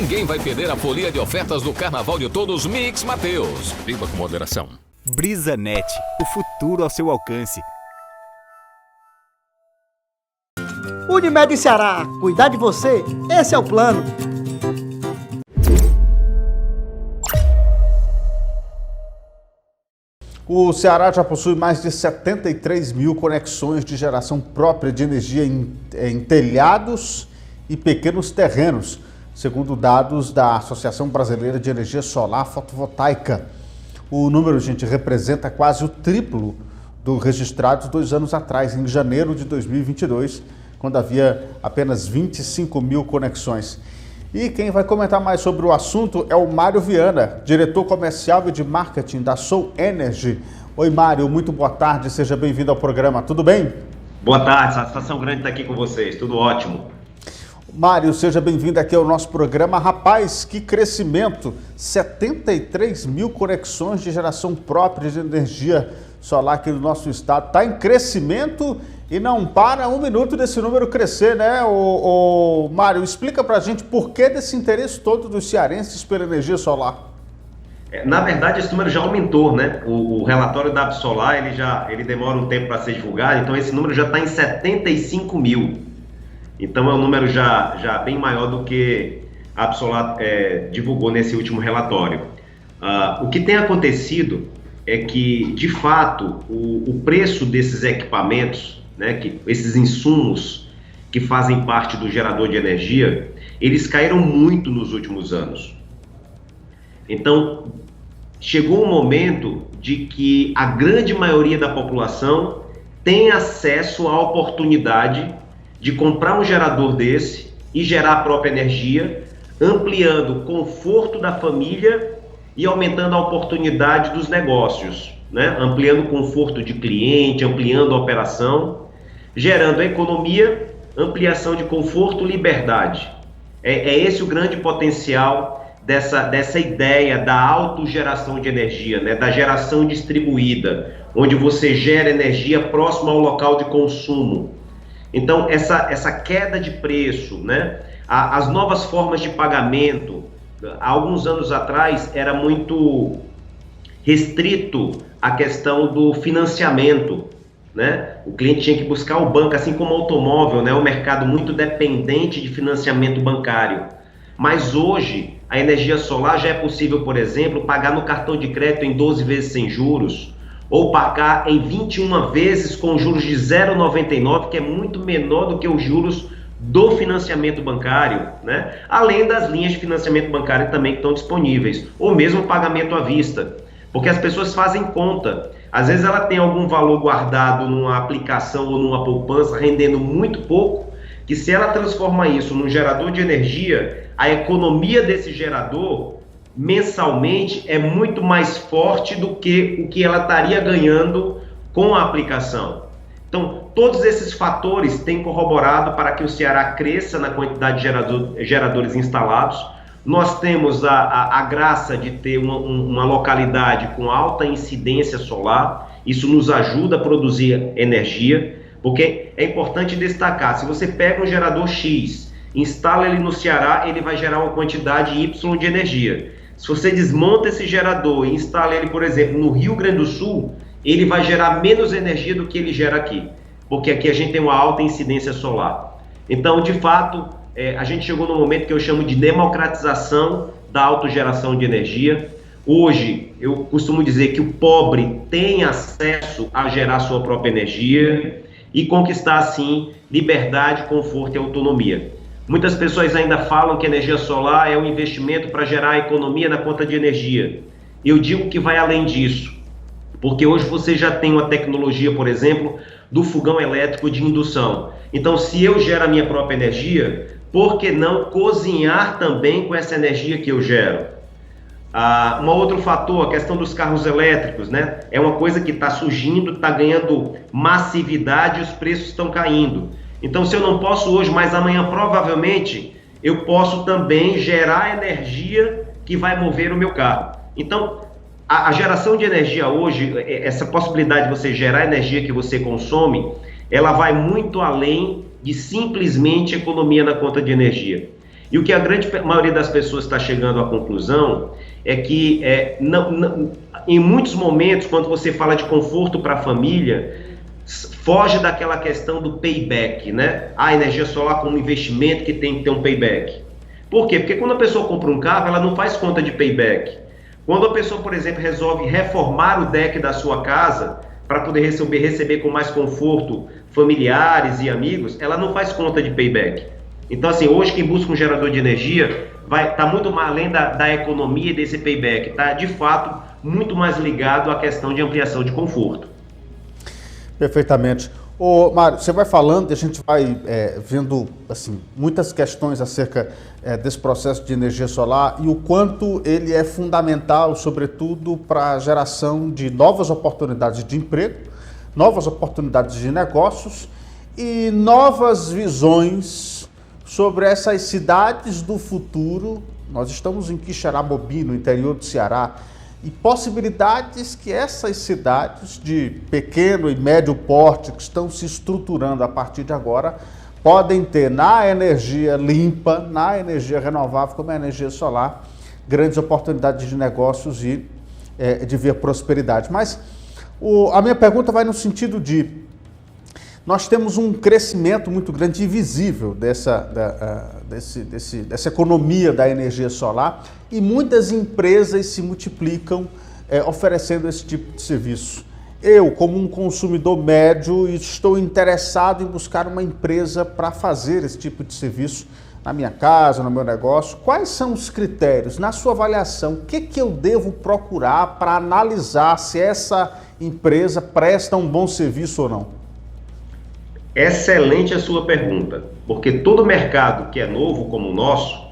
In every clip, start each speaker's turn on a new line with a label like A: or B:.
A: Ninguém vai perder a folia de ofertas do Carnaval de Todos Mix Mateus. Viva com moderação.
B: BrisaNet, o futuro ao seu alcance.
C: Unimed Ceará, cuidar de você, esse é o plano.
D: O Ceará já possui mais de 73 mil conexões de geração própria de energia em telhados e pequenos terrenos, segundo dados da Associação Brasileira de Energia Solar Fotovoltaica. O número, gente, representa quase o triplo do registrado 2 anos atrás, em janeiro de 2022, quando havia apenas 25 mil conexões. E quem vai comentar mais sobre o assunto é o Mário Viana, diretor comercial e de marketing da Soul Energy. Oi, Mário, muito boa tarde, seja bem-vindo ao programa, tudo bem?
E: Boa tarde, satisfação grande estar aqui com vocês, tudo ótimo.
D: Mário, seja bem-vindo aqui ao nosso programa. Rapaz, que crescimento! 73 mil conexões de geração própria de energia solar aqui no nosso estado. Está em crescimento e não para um minuto desse número crescer, né? Mário, explica pra gente por que desse interesse todo dos cearenses pela energia solar.
E: Na verdade, esse número já aumentou, né? O relatório da Absolar, ele demora um tempo para ser divulgado, então esse número já está em 75 mil. Então é um número já bem maior do que a Absolar divulgou nesse último relatório. O que tem acontecido é que, de fato, o preço desses equipamentos, né, esses insumos que fazem parte do gerador de energia, eles caíram muito nos últimos anos. Então, chegou um momento de que a grande maioria da população tem acesso à oportunidade de comprar um gerador desse e gerar a própria energia, ampliando o conforto da família e aumentando a oportunidade dos negócios, né? Ampliando o conforto de cliente, ampliando a operação, gerando a economia, ampliação de conforto, liberdade. É esse o grande potencial dessa ideia da autogeração de energia, né? Da geração distribuída, onde você gera energia próximo ao local de consumo. Então, essa queda de preço, né? As novas formas de pagamento, há alguns anos atrás era muito restrito a questão do financiamento, né? O cliente tinha que buscar o banco, assim como o automóvel, né? O mercado muito dependente de financiamento bancário. Mas hoje, a energia solar já é possível, por exemplo, pagar no cartão de crédito em 12 vezes sem juros, ou pagar em 21 vezes com juros de 0,99, que é muito menor do que os juros do financiamento bancário, né? Além das linhas de financiamento bancário também que estão disponíveis, ou mesmo pagamento à vista, porque as pessoas fazem conta. Às vezes ela tem algum valor guardado numa aplicação ou numa poupança, rendendo muito pouco, que se ela transforma isso num gerador de energia, a economia desse gerador mensalmente é muito mais forte do que o que ela estaria ganhando com a aplicação. Então, todos esses fatores têm corroborado para que o Ceará cresça na quantidade de geradores instalados. Nós temos a graça de ter uma localidade com alta incidência solar, isso nos ajuda a produzir energia, porque é importante destacar, se você pega um gerador X, instala ele no Ceará, ele vai gerar uma quantidade Y de energia. Se você desmonta esse gerador e instala ele, por exemplo, no Rio Grande do Sul, ele vai gerar menos energia do que ele gera aqui, porque aqui a gente tem uma alta incidência solar. Então, de fato, a gente chegou no momento que eu chamo de democratização da autogeração de energia. Hoje, eu costumo dizer que o pobre tem acesso a gerar sua própria energia e conquistar, assim, liberdade, conforto e autonomia. Muitas pessoas ainda falam que a energia solar é um investimento para gerar economia na conta de energia. Eu digo que vai além disso, porque hoje você já tem uma tecnologia, por exemplo, do fogão elétrico de indução. Então, se eu gero a minha própria energia, por que não cozinhar também com essa energia que eu gero? Um outro fator, a questão dos carros elétricos, né? É uma coisa que está surgindo, está ganhando massividade e os preços estão caindo. Então, se eu não posso hoje, mas amanhã provavelmente eu posso também gerar energia que vai mover o meu carro. Então, a geração de energia hoje, essa possibilidade de você gerar energia que você consome, ela vai muito além de simplesmente economia na conta de energia. E o que a grande maioria das pessoas está chegando à conclusão é que em muitos momentos, quando você fala de conforto para a família, foge daquela questão do payback, né? A energia solar como investimento que tem que ter um payback. Por quê? Porque quando a pessoa compra um carro, ela não faz conta de payback. Quando a pessoa, por exemplo, resolve reformar o deck da sua casa para poder receber com mais conforto familiares e amigos, ela não faz conta de payback. Então, assim, hoje quem busca um gerador de energia está muito mais além da economia desse payback, está de fato muito mais ligado à questão de ampliação de conforto.
D: Perfeitamente. Ô, Mário, você vai falando e a gente vai vendo assim, muitas questões acerca desse processo de energia solar e o quanto ele é fundamental, sobretudo, para a geração de novas oportunidades de emprego, novas oportunidades de negócios e novas visões sobre essas cidades do futuro. Nós estamos em Quixeramobim, no interior do Ceará, e possibilidades que essas cidades de pequeno e médio porte que estão se estruturando a partir de agora podem ter na energia limpa, na energia renovável, como a energia solar, grandes oportunidades de negócios e de ver prosperidade. Mas a minha pergunta vai no sentido de nós temos um crescimento muito grande e visível dessa economia da energia solar e muitas empresas se multiplicam oferecendo esse tipo de serviço. Eu, como um consumidor médio, estou interessado em buscar uma empresa para fazer esse tipo de serviço na minha casa, no meu negócio. Quais são os critérios? Na sua avaliação, o que eu devo procurar para analisar se essa empresa presta um bom serviço ou não?
E: Excelente a sua pergunta, porque todo mercado que é novo como o nosso,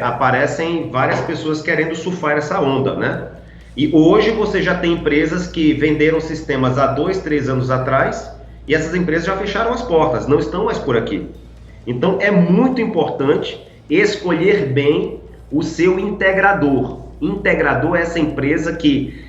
E: aparecem várias pessoas querendo surfar essa onda, né? E hoje você já tem empresas que venderam sistemas há 2, 3 anos atrás e essas empresas já fecharam as portas, não estão mais por aqui. Então é muito importante escolher bem o seu integrador. Integrador é essa empresa que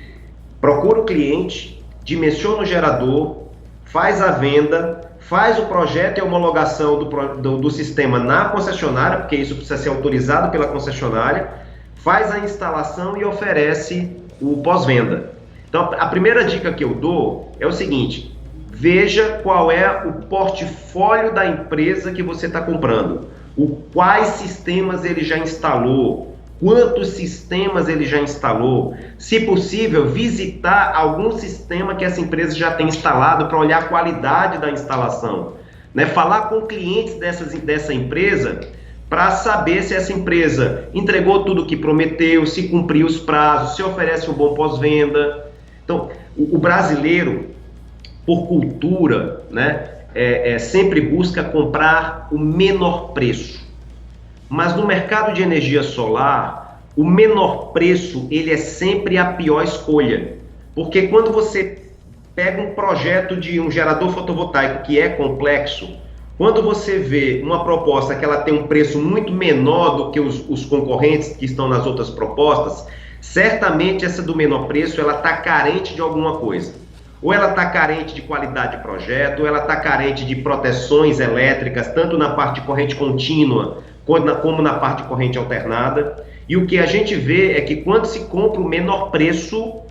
E: procura o cliente, dimensiona o gerador, faz a venda, faz o projeto e a homologação do sistema na concessionária, porque isso precisa ser autorizado pela concessionária, faz a instalação e oferece o pós-venda. Então, a primeira dica que eu dou é o seguinte: veja qual é o portfólio da empresa que você está comprando, quais sistemas ele já instalou, quantos sistemas ele já instalou, se possível, visitar algum sistema que essa empresa já tem instalado para olhar a qualidade da instalação, né? Falar com clientes dessa empresa para saber se essa empresa entregou tudo o que prometeu, se cumpriu os prazos, se oferece um bom pós-venda. Então, o brasileiro, por cultura, né, sempre busca comprar o menor preço. Mas no mercado de energia solar, o menor preço, ele é sempre a pior escolha. Porque quando você pega um projeto de um gerador fotovoltaico que é complexo, quando você vê uma proposta que ela tem um preço muito menor do que os concorrentes que estão nas outras propostas, certamente essa do menor preço, ela está carente de alguma coisa. Ou ela está carente de qualidade de projeto, ou ela está carente de proteções elétricas, tanto na parte de corrente contínua, como na parte de corrente alternada. E o que a gente vê é que quando se compra o menor preço,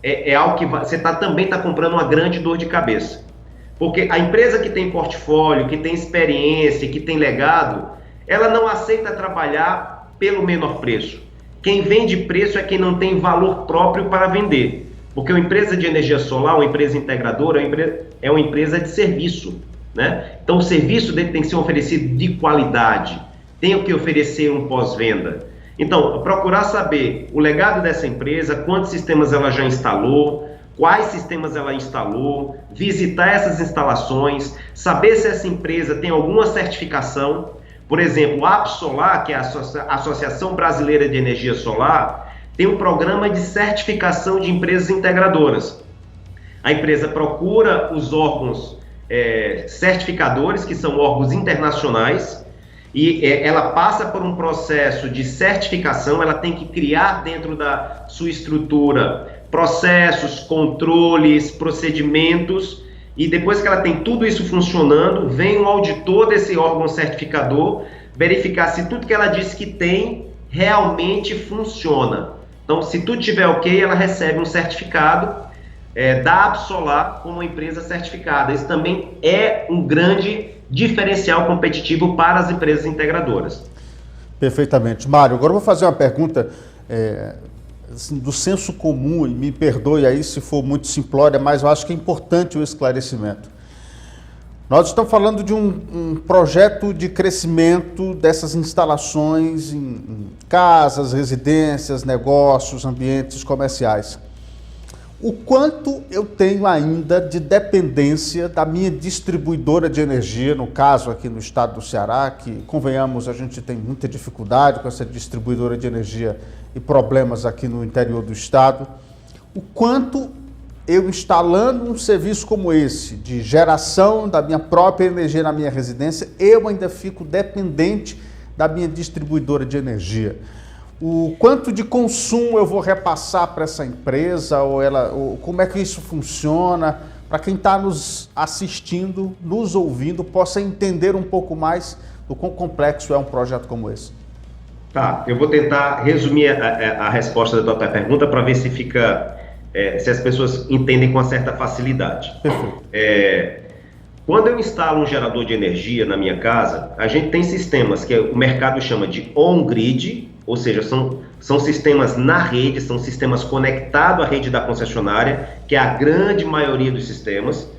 E: é algo que você também está comprando uma grande dor de cabeça. Porque a empresa que tem portfólio, que tem experiência, que tem legado, ela não aceita trabalhar pelo menor preço. Quem vende preço é quem não tem valor próprio para vender. Porque uma empresa de energia solar, uma empresa integradora, é uma empresa de serviço, né? Então o serviço dele tem que ser oferecido de qualidade, tem que oferecer um pós-venda. Então, procurar saber o legado dessa empresa, quantos sistemas ela já instalou, quais sistemas ela instalou, visitar essas instalações, saber se essa empresa tem alguma certificação. Por exemplo, a AppSolar, que é a Associação Brasileira de Energia Solar, tem um programa de certificação de empresas integradoras. A empresa procura os órgãos certificadores, que são órgãos internacionais, e ela passa por um processo de certificação. Ela tem que criar dentro da sua estrutura processos, controles, procedimentos, e depois que ela tem tudo isso funcionando, vem um auditor desse órgão certificador verificar se tudo que ela disse que tem realmente funciona. Então, se tudo tiver ok, ela recebe um certificado da Absolar como uma empresa certificada. Isso também é um grande diferencial competitivo para as empresas integradoras.
D: Perfeitamente. Mário, agora eu vou fazer uma pergunta assim, do senso comum, e me perdoe aí se for muito simplória, mas eu acho que é importante o esclarecimento. Nós estamos falando de um projeto de crescimento dessas instalações em casas, residências, negócios, ambientes comerciais. O quanto eu tenho ainda de dependência da minha distribuidora de energia, no caso aqui no estado do Ceará, que, convenhamos, a gente tem muita dificuldade com essa distribuidora de energia e problemas aqui no interior do estado. O quanto eu instalando um serviço como esse, de geração da minha própria energia na minha residência, eu ainda fico dependente da minha distribuidora de energia. O quanto de consumo eu vou repassar para essa empresa, ou como é que isso funciona, para quem está nos assistindo, nos ouvindo, possa entender um pouco mais do quão complexo é um projeto como esse.
E: Tá, eu vou tentar resumir a resposta da tua pergunta para ver se fica, se as pessoas entendem com uma certa facilidade.
D: Perfeito.
E: Quando eu instalo um gerador de energia na minha casa, a gente tem sistemas que o mercado chama de on-grid, ou seja, são sistemas na rede, são sistemas conectados à rede da concessionária, que é a grande maioria dos sistemas.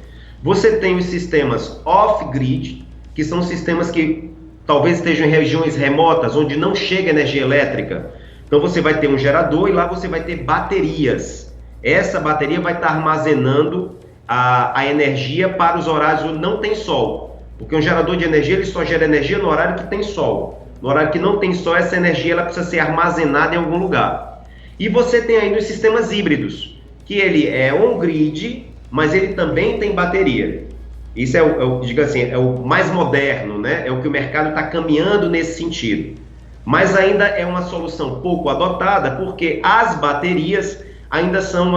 E: Você tem os sistemas off-grid, que são sistemas que talvez estejam em regiões remotas, onde não chega energia elétrica. Então você vai ter um gerador e lá você vai ter baterias. Essa bateria vai estar armazenando a energia para os horários onde não tem sol. Porque um gerador de energia ele só gera energia no horário que tem sol. No horário que não tem sol, essa energia ela precisa ser armazenada em algum lugar. E você tem ainda os sistemas híbridos, que ele é on-grid, mas ele também tem bateria. Isso diga assim, é o mais moderno, né? É o que o mercado está caminhando nesse sentido. Mas ainda é uma solução pouco adotada, porque as baterias ainda são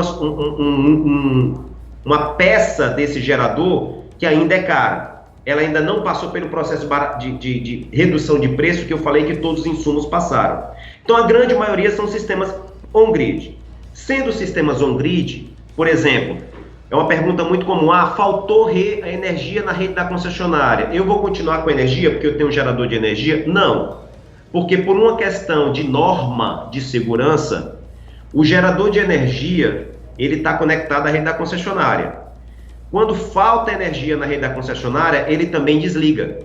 E: uma peça desse gerador que ainda é cara. Ela ainda não passou pelo processo de redução de preço que eu falei que todos os insumos passaram. Então, a grande maioria são sistemas on-grid. Sendo sistemas on-grid, por exemplo, é uma pergunta muito comum, faltou a energia na rede da concessionária. Eu vou continuar com energia porque eu tenho um gerador de energia? Não, porque por uma questão de norma de segurança, o gerador de energia ele está conectado à rede da concessionária. Quando falta energia na rede da concessionária, ele também desliga,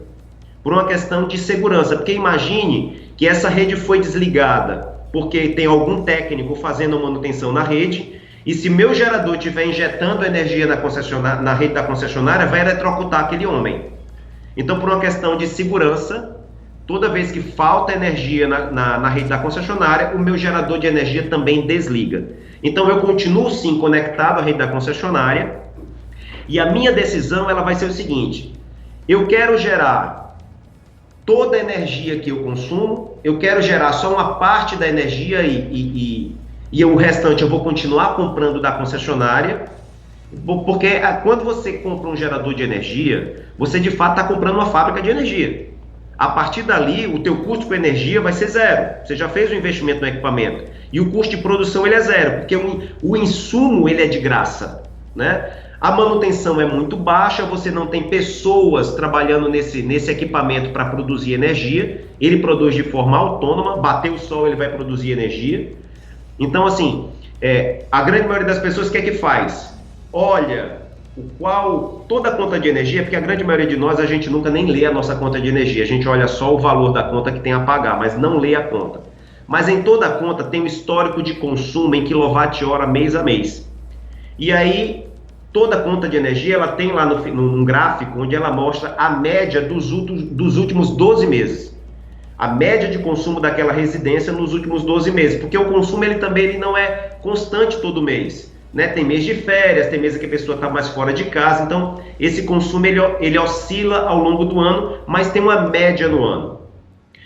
E: por uma questão de segurança, porque imagine que essa rede foi desligada porque tem algum técnico fazendo manutenção na rede, e se meu gerador estiver injetando energia na rede da concessionária, vai eletrocutar aquele homem. Então, por uma questão de segurança, toda vez que falta energia na rede da concessionária, o meu gerador de energia também desliga. Então, eu continuo sim conectado à rede da concessionária, e a minha decisão ela vai ser o seguinte: eu quero gerar toda a energia que eu consumo, eu quero gerar só uma parte da energia e o restante eu vou continuar comprando da concessionária, porque quando você compra um gerador de energia, você de fato está comprando uma fábrica de energia. A partir dali, o teu custo com energia vai ser zero. Você já fez o investimento no equipamento. E o custo de produção ele é zero, porque o insumo ele é de graça, né? A manutenção é muito baixa, você não tem pessoas trabalhando nesse equipamento para produzir energia, ele produz de forma autônoma, bateu o sol ele vai produzir energia. Então assim, a grande maioria das pessoas o que é que faz? Olha toda a conta de energia, porque a grande maioria de nós a gente nunca nem lê a nossa conta de energia, a gente olha só o valor da conta que tem a pagar, mas não lê a conta. Mas em toda a conta tem um histórico de consumo em quilowatt-hora mês a mês. E aí toda a conta de energia, ela tem lá num gráfico onde ela mostra a média dos últimos 12 meses. A média de consumo daquela residência nos últimos 12 meses. Porque o consumo ele não é constante todo mês, né? Tem mês de férias, tem mês que a pessoa está mais fora de casa. Então, esse consumo ele oscila ao longo do ano, mas tem uma média no ano.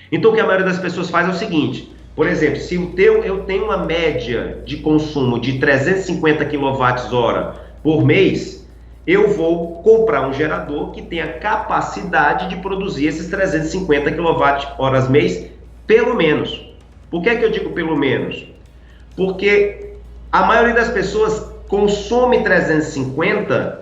E: Então, o que a maioria das pessoas faz é o seguinte: por exemplo, se eu tenho uma média de consumo de 350 kWh por mês, eu vou comprar um gerador que tenha capacidade de produzir esses 350 kWh mês, pelo menos. Por que é que eu digo pelo menos? Porque a maioria das pessoas consome 350,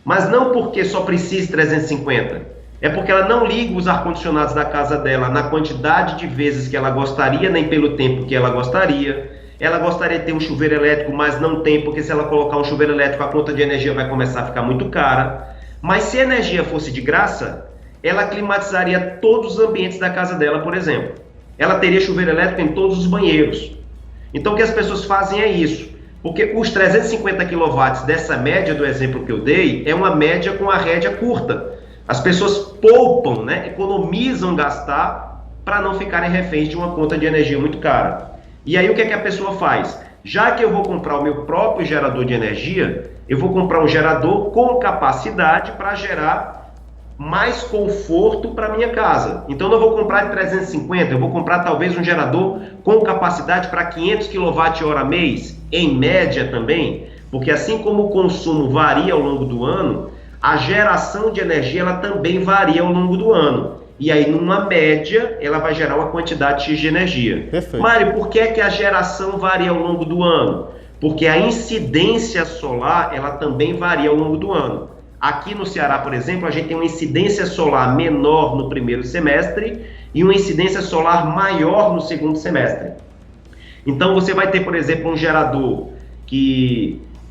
E: mas não porque só precisa de 350. É porque ela não liga os ar-condicionados da casa dela na quantidade de vezes que ela gostaria, nem pelo tempo que ela gostaria. Ela gostaria de ter um chuveiro elétrico, mas não tem, porque se ela colocar um chuveiro elétrico, a conta de energia vai começar a ficar muito cara. Mas se a energia fosse de graça, ela climatizaria todos os ambientes da casa dela, por exemplo. Ela teria chuveiro elétrico em todos os banheiros. Então o que as pessoas fazem é isso. Porque os 350 kW dessa média do exemplo que eu dei, é uma média com a rédea curta. As pessoas poupam, né, economizam gastar para não ficarem reféns de uma conta de energia muito cara. E aí o que é que a pessoa faz? Já que eu vou comprar o meu próprio gerador de energia, eu vou comprar um gerador com capacidade para gerar mais conforto para minha casa. Então eu não vou comprar de 350, eu vou comprar talvez um gerador com capacidade para 500 kWh mês, em média também, porque assim como o consumo varia ao longo do ano, a geração de energia ela também varia ao longo do ano. E aí, numa média, ela vai gerar uma quantidade X de energia.
D: Perfeito.
E: Mário, por que é que a geração varia ao longo do ano? Porque a incidência solar, ela também varia ao longo do ano. Aqui no Ceará, por exemplo, a gente tem uma incidência solar menor no primeiro semestre e uma incidência solar maior no segundo semestre. Então, você vai ter, por exemplo, um gerador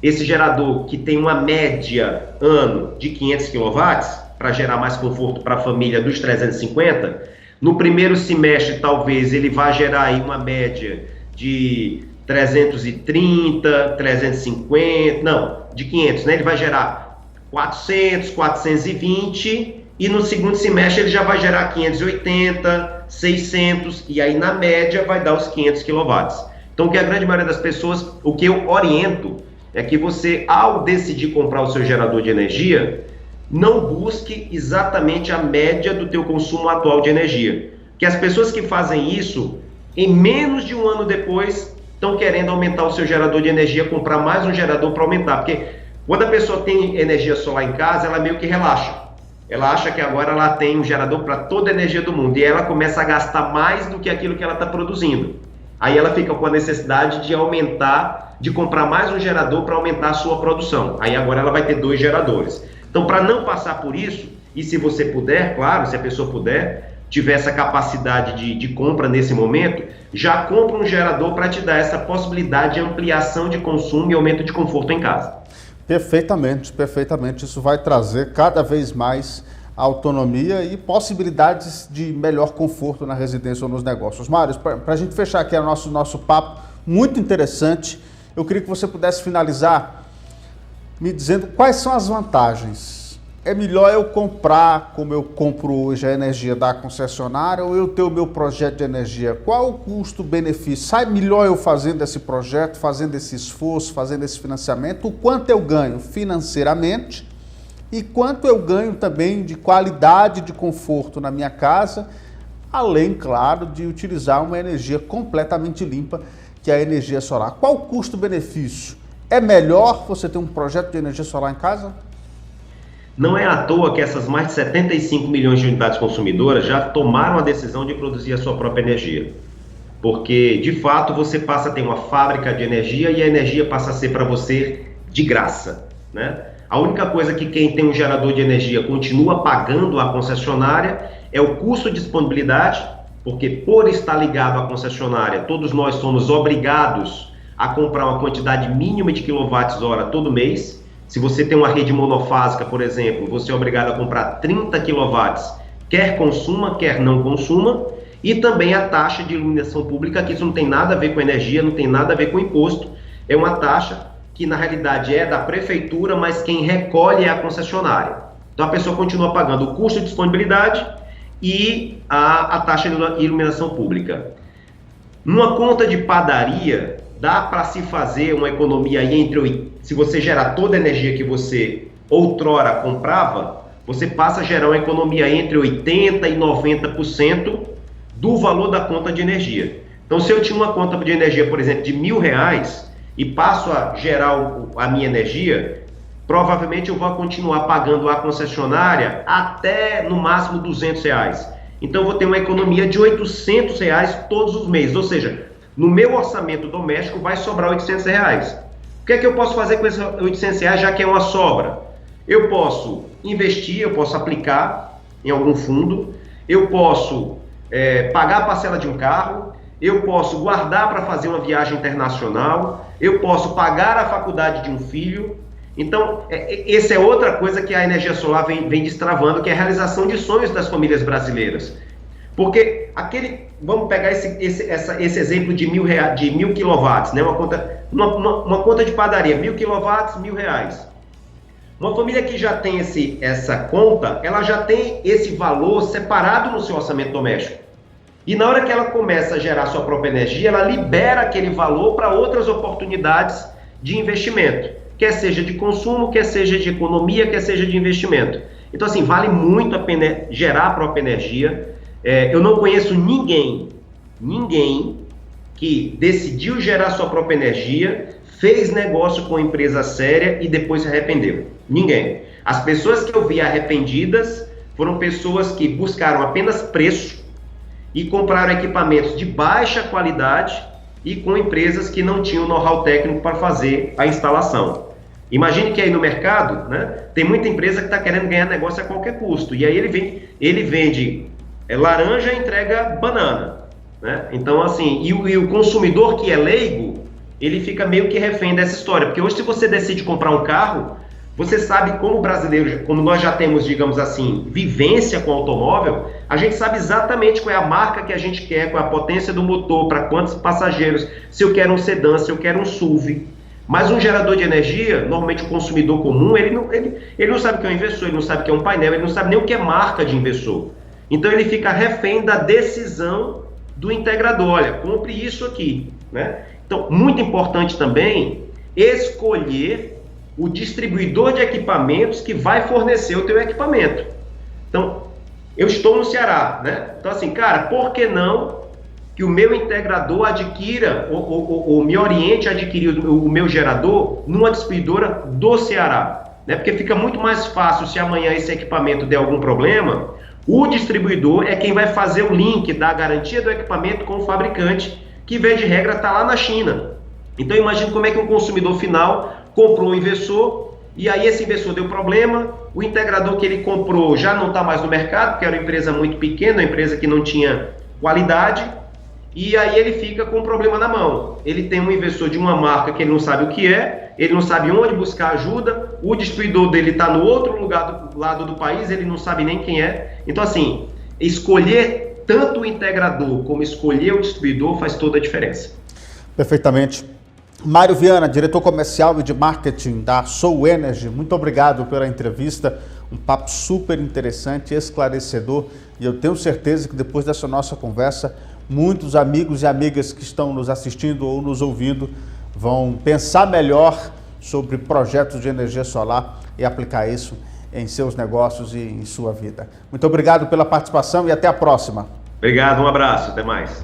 E: esse gerador que tem uma média ano de 500 kW, para gerar mais conforto para a família dos 350, no primeiro semestre talvez ele vá gerar aí uma média de 330, 350, não, de 500, né? Ele vai gerar 400, 420 e no segundo semestre ele já vai gerar 580, 600 e aí na média vai dar os 500 kW. Então o que a grande maioria das pessoas, o que eu oriento é que você, ao decidir comprar o seu gerador de energia, não busque exatamente a média do teu consumo atual de energia. Porque as pessoas que fazem isso, em menos de um ano depois, estão querendo aumentar o seu gerador de energia, comprar mais um gerador para aumentar. Porque quando a pessoa tem energia solar em casa, ela meio que relaxa. Ela acha que agora ela tem um gerador para toda a energia do mundo. E ela começa a gastar mais do que aquilo que ela está produzindo. Aí ela fica com a necessidade de aumentar, de comprar mais um gerador para aumentar a sua produção. Aí agora ela vai ter 2 geradores. Então, para não passar por isso, e se você puder, claro, se a pessoa puder, tiver essa capacidade de compra nesse momento, já compra um gerador para te dar essa possibilidade de ampliação de consumo e aumento de conforto em casa.
D: Perfeitamente, perfeitamente. Isso vai trazer cada vez mais autonomia e possibilidades de melhor conforto na residência ou nos negócios. Mário, para a gente fechar aqui o nosso papo, muito interessante, eu queria que você pudesse finalizar me dizendo quais são as vantagens. É melhor eu comprar, como eu compro hoje, a energia da concessionária ou eu ter o meu projeto de energia? Qual o custo-benefício? Sai melhor eu fazendo esse projeto, fazendo esse esforço, fazendo esse financiamento? O quanto eu ganho financeiramente e quanto eu ganho também de qualidade de conforto na minha casa, além, claro, de utilizar uma energia completamente limpa, que é a energia solar. Qual o custo-benefício? É melhor você ter um projeto de energia solar em casa?
E: Não é à toa que essas mais de 75 milhões de unidades consumidoras já tomaram a decisão de produzir a sua própria energia. Porque, de fato, você passa a ter uma fábrica de energia e a energia passa a ser para você de graça, né? A única coisa que quem tem um gerador de energia continua pagando à concessionária é o custo de disponibilidade, porque por estar ligado à concessionária, todos nós somos obrigados a comprar uma quantidade mínima de quilowatts-hora todo mês. Se você tem uma rede monofásica, por exemplo, você é obrigado a comprar 30 quilowatts, quer consuma, quer não consuma, e também a taxa de iluminação pública, que isso não tem nada a ver com energia, não tem nada a ver com imposto, é uma taxa que na realidade é da prefeitura, mas quem recolhe é a concessionária. Então a pessoa continua pagando o custo de disponibilidade e a taxa de iluminação pública. Numa conta de padaria, dá para se fazer uma economia aí se você gerar toda a energia que você outrora comprava, você passa a gerar uma economia entre 80% e 90% do valor da conta de energia. Então, se eu tinha uma conta de energia, por exemplo, de R$1.000 e passo a gerar a minha energia provavelmente eu vou continuar pagando a concessionária até no máximo R$200. Então eu vou ter uma economia de R$800 todos os meses, ou seja, no meu orçamento doméstico vai sobrar R$800. O que é que eu posso fazer com esses R$800, já que é uma sobra? Eu posso investir, eu posso aplicar em algum fundo, eu posso pagar a parcela de um carro, eu posso guardar para fazer uma viagem internacional, eu posso pagar a faculdade de um filho. Então, essa é outra coisa que a energia solar vem destravando, que é a realização de sonhos das famílias brasileiras. Porque vamos pegar esse exemplo de 1.000 quilowatts, né? Uma conta de padaria, 1.000 quilowatts, R$1.000. Uma família que já tem essa conta, ela já tem esse valor separado no seu orçamento doméstico. E na hora que ela começa a gerar sua própria energia, ela libera aquele valor para outras oportunidades de investimento. Quer seja de consumo, quer seja de economia, quer seja de investimento. Então, assim, vale muito a pena gerar a própria energia. Eu não conheço ninguém que decidiu gerar sua própria energia, fez negócio com empresa séria e depois se arrependeu. Ninguém. As pessoas que eu vi arrependidas foram pessoas que buscaram apenas preço e compraram equipamentos de baixa qualidade e com empresas que não tinham know-how técnico para fazer a instalação. Imagine que aí no mercado, né, tem muita empresa que está querendo ganhar negócio a qualquer custo. E aí ele vende laranja e entrega banana. Né? Então, assim, e o consumidor que é leigo, ele fica meio que refém dessa história. Porque hoje, se você decide comprar um carro, você sabe, como brasileiro, como nós já temos, digamos assim, vivência com automóvel, a gente sabe exatamente qual é a marca que a gente quer, qual é a potência do motor, para quantos passageiros, se eu quero um sedã, se eu quero um SUV. Mas um gerador de energia, normalmente o consumidor comum, ele não sabe o que é um inversor, ele não sabe o que é um painel, ele não sabe nem o que é marca de inversor. Então ele fica refém da decisão do integrador. Olha, compre isso aqui. Né? Então, muito importante também escolher o distribuidor de equipamentos que vai fornecer o teu equipamento. Então, eu estou no Ceará, né? Então, assim, cara, por que não que o meu integrador adquira, ou me oriente a adquirir o meu gerador numa distribuidora do Ceará? Né? Porque fica muito mais fácil se amanhã esse equipamento der algum problema, o distribuidor é quem vai fazer o link da garantia do equipamento com o fabricante, que, via de regra, está lá na China. Então, imagine como é que um consumidor final comprou um inversor, e aí esse inversor deu problema, o integrador que ele comprou já não está mais no mercado, porque era uma empresa muito pequena, uma empresa que não tinha qualidade, e aí ele fica com um problema na mão. Ele tem um inversor de uma marca que ele não sabe o que é, ele não sabe onde buscar ajuda, o distribuidor dele está no outro lado do país, ele não sabe nem quem é. Então, assim, escolher tanto o integrador como escolher o distribuidor faz toda a diferença.
D: Perfeitamente. Mário Viana, diretor comercial e de marketing da Soul Energy, muito obrigado pela entrevista, um papo super interessante, esclarecedor, e eu tenho certeza que depois dessa nossa conversa, muitos amigos e amigas que estão nos assistindo ou nos ouvindo vão pensar melhor sobre projetos de energia solar e aplicar isso em seus negócios e em sua vida. Muito obrigado pela participação e até a próxima.
E: Obrigado, um abraço, até mais.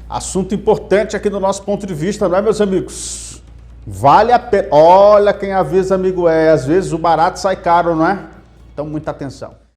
D: Assunto importante aqui do nosso ponto de vista, não é, meus amigos? Vale a pena. Olha quem avisa, amigo, às vezes o barato sai caro, não é? Então, muita atenção.